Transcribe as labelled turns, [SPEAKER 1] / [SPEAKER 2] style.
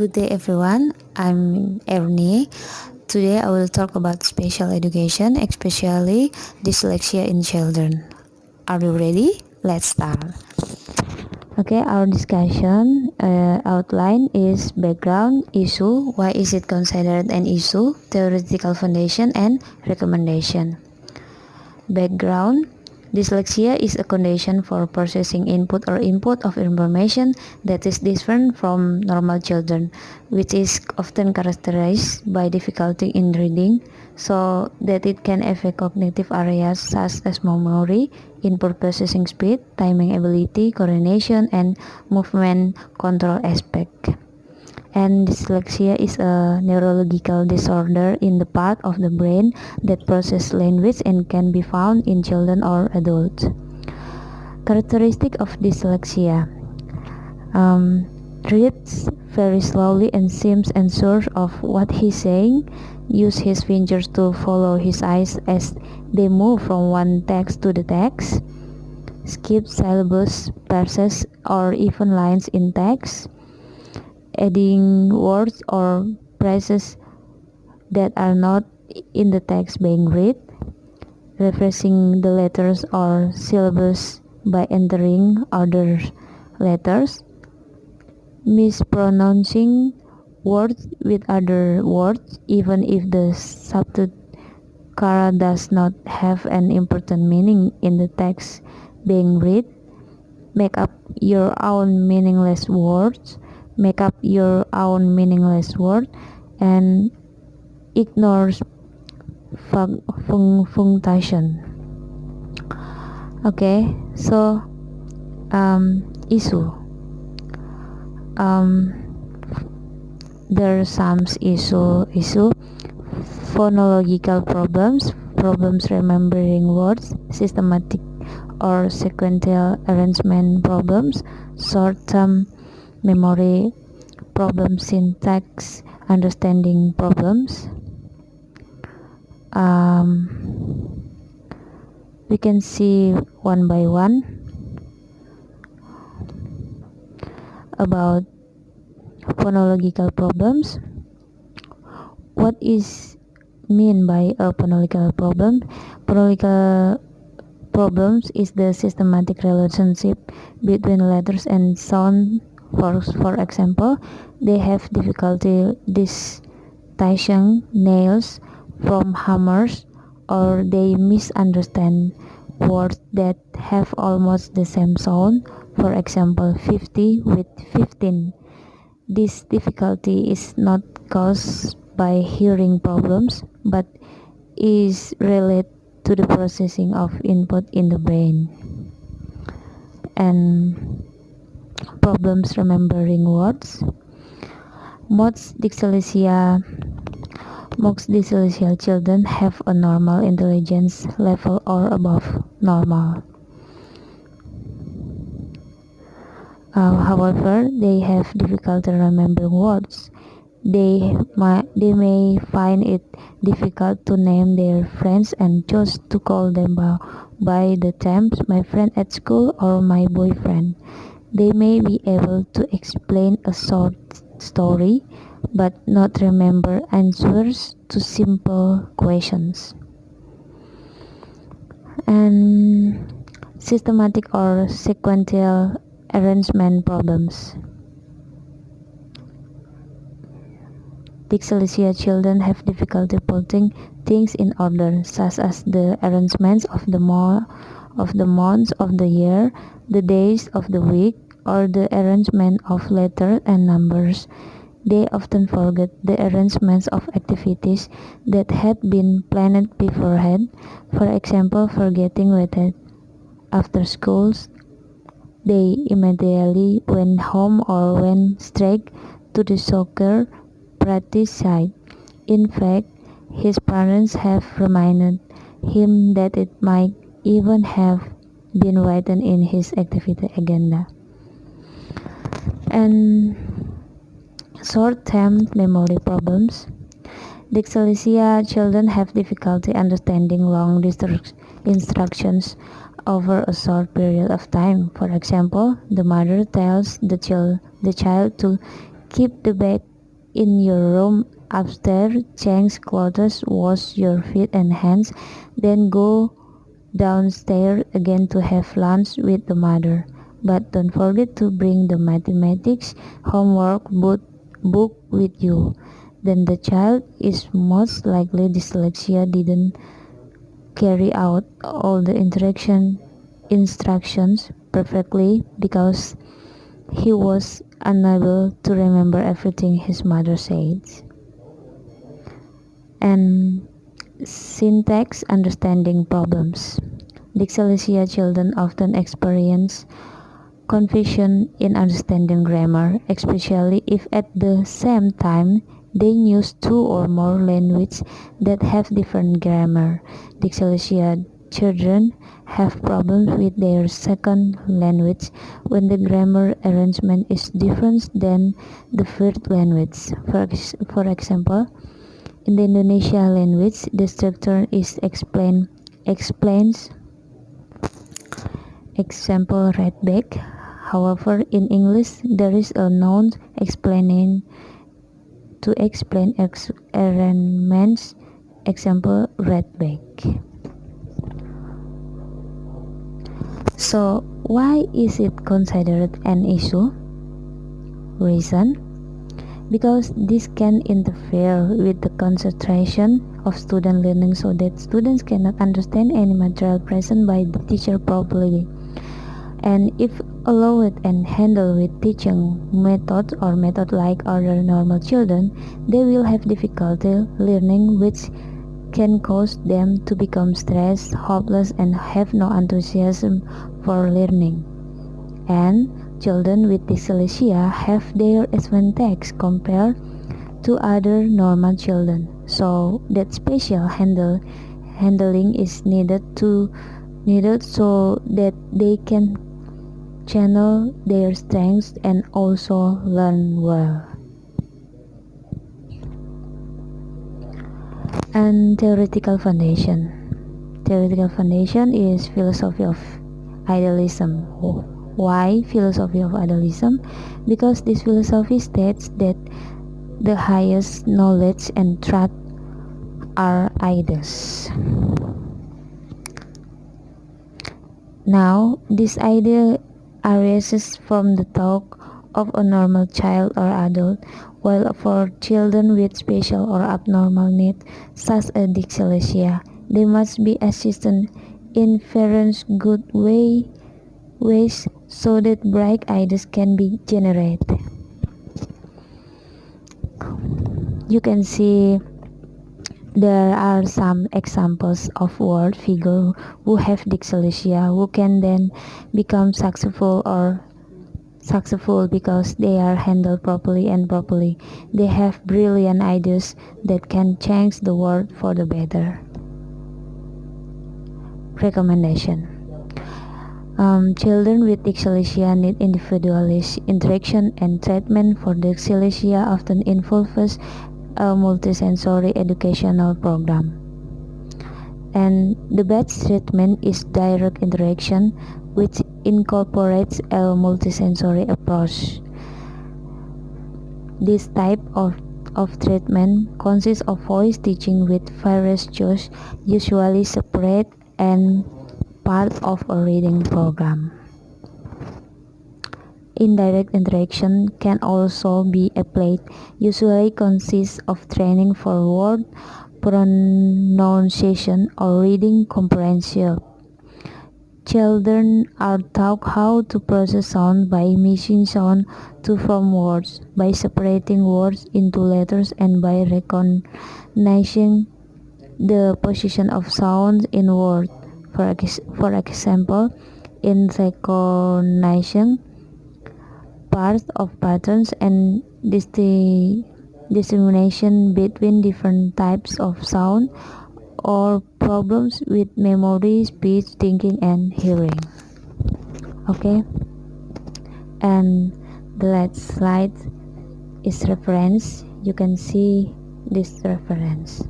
[SPEAKER 1] Good day everyone, I'm Ernie. Today I will talk about special education, especially dyslexia in children. Are you ready? Let's start. Okay, our discussion outline is background, issue, why is it considered an issue, theoretical foundation, and recommendation. Background. Dyslexia is a condition for processing input of information that is different from normal children, which is often characterized by difficulty in reading, so that it can affect cognitive areas such as memory, input processing speed, timing ability, coordination, and movement control aspect. And dyslexia is a neurological disorder in the part of the brain that processes language and can be found in children or adults. Characteristic of dyslexia: reads very slowly and seems unsure of what he's saying, use his fingers to follow his eyes as they move from one text to the text, skip syllables, phrases, or even lines in text, adding words or phrases that are not in the text being read, reversing the letters or syllables by entering other letters, mispronouncing words with other words even if the substitute kara does not have an important meaning in the text being read, make up your own meaningless words, and ignores punctuation. Okay, so issue. There are some issue phonological problems remembering words, systematic or sequential arrangement problems, short-term memory problems, syntax understanding problems. We can see one by one about phonological problems. What is mean by a phonological problem? Phonological problems is the systematic relationship between letters and sound. For example, they have difficulty distinguishing nails from hammers, or they misunderstand words that have almost the same sound. For example, 50 with 15. This difficulty is not caused by hearing problems, but is related to the processing of input in the brain. And problems remembering words. Most dyslexia children have a normal intelligence level or above normal. However, they have difficulty remembering words. They may find it difficult to name their friends and choose to call them by the terms my friend at school or my boyfriend. They may be able to explain a short story but not remember answers to simple questions. And systematic or sequential arrangement problems. Dyslexia children have difficulty putting things in order, such as the arrangements of the months of the year, the days of the week, or the arrangement of letters and numbers. They often forget the arrangements of activities that had been planned beforehand, for example, forgetting whether after school they immediately went home or went straight to the soccer practice site. In fact, his parents have reminded him that it might even have been written in his activity agenda. And short-term memory problems. Dyslexia children have difficulty understanding long instructions over a short period of time. For example, the mother tells the child to keep the bag in your room upstairs, change clothes, wash your feet and hands, then go downstairs again to have lunch with the mother. But don't forget to bring the mathematics homework book with you. Then the child is most likely dyslexia didn't carry out all the instructions perfectly because he was unable to remember everything his mother said. And syntax understanding problems. Dyslexia children often experience confusion in understanding grammar, especially if at the same time they use two or more languages that have different grammar. Dyslexia children have problems with their second language when the grammar arrangement is different than the first language. For example, in the Indonesia language, the structure is explains example right back. However, in English, there is a noun explaining to explain arrangements. Example right back. So, why is it considered an issue? Reason: because this can interfere with the concentration of student learning so that students cannot understand any material present by the teacher properly. And if allowed and handled with teaching methods or method like other normal children, they will have difficulty learning, which can cause them to become stressed, hopeless, and have no enthusiasm for learning. And children with dyslexia have their advantage compared to other normal children, so that special handling is needed so that they can channel their strengths and also learn well. And theoretical foundation. Theoretical foundation is philosophy of idealism. Why philosophy of idealism? Because this philosophy states that the highest knowledge and truth are ideas. Now, this idea arises from the talk of a normal child or adult, while for children with special or abnormal needs, such as dyslexia, they must be assisted in various ways so that bright ideas can be generated. You can see there are some examples of word figure who have dyslexia who can then become successful because they are handled properly and properly. They have brilliant ideas that can change the world for the better. Recommendation. Children with dyslexia need individualized interaction and treatment. For dyslexia often involves a multisensory educational program. And the best treatment is direct interaction, which incorporates a multisensory approach. This type of treatment consists of voice teaching with various cues, usually separate and part of a reading program. Indirect interaction can also be applied, usually consists of training for word pronunciation or reading comprehension. Children are taught how to process sound by mixing sound to form words, by separating words into letters, and by recognizing the position of sounds in words. For example, in recognizing parts of patterns and discrimination between different types of sound, or problems with memory, speech, thinking, and hearing. Okay, and the last slide is reference. You can see this reference.